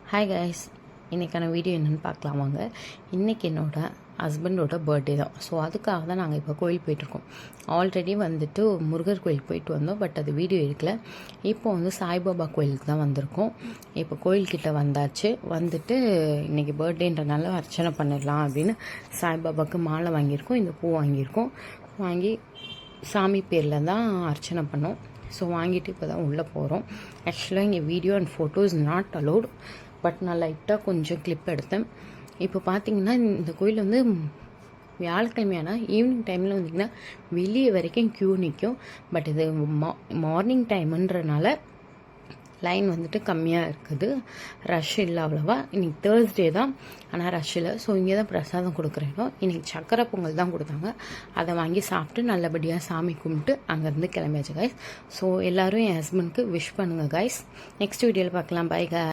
Hi guys, இன்றைக்கான video என்னென்னு பார்க்கலாம் வாங்க. இன்றைக்கி என்னோடய ஹஸ்பண்டோட பர்த்டே தான். ஸோ அதுக்காக தான் நாங்கள் இப்போ கோயில் போயிட்டுருக்கோம். ஆல்ரெடி வந்துட்டு முருகர் கோயிலுக்கு போயிட்டு வந்தோம், பட் அது வீடியோ எடுக்கல. இப்போ வந்து சாய்பாபா கோயிலுக்கு தான் வந்திருக்கோம். இப்போ கோயில்கிட்ட வந்தாச்சு. வந்துட்டு இன்றைக்கி பர்த்டேன்றனால அர்ச்சனை பண்ணிடலாம் அப்படின்னு சாய்பாபாவுக்கு மாலை வாங்கியிருக்கோம், இந்த பூ வாங்கியிருக்கோம். வாங்கி சாமி பேரில் தான் அர்ச்சனை பண்ணோம். ஸோ வாங்கிட்டு இப்போ தான் உள்ளே போகிறோம். ஆக்சுவலாக இங்கே video and photos not allowed, but நான் லைட்டாக கொஞ்சம் கிளிப் எடுத்தேன். இப்போ பார்த்தீங்கன்னா இந்த கோயில் வந்து வியாழக்கிழமையான ஈவினிங் டைமில் வந்திங்கன்னா வெளியே வரைக்கும் க்யூ நிற்கும். பட் இது மார்னிங் டைமுன்றனால லைன் வந்துட்டு கம்மியாக இருக்குது, ரஷ் இல்லை அவ்வளோவா. இன்றைக்கி தேர்ஸ்டே தான், ஆனால் ரஷ் இல்லை. ஸோ இங்கே தான் பிரசாதம் கொடுக்குறேனோ. இன்றைக்கி சக்கரை பொங்கல் தான் கொடுத்தாங்க. அதை வாங்கி சாப்பிட்டு நல்லபடியாக சாமி கும்பிட்டு அங்கேருந்து கிளம்பியாச்சு கைஸ். ஸோ எல்லோரும் என் ஹஸ்பண்ட்க்கு விஷ் பண்ணுங்கள் கைஸ். நெக்ஸ்ட் வீடியோவில் பார்க்கலாம். Bye guys.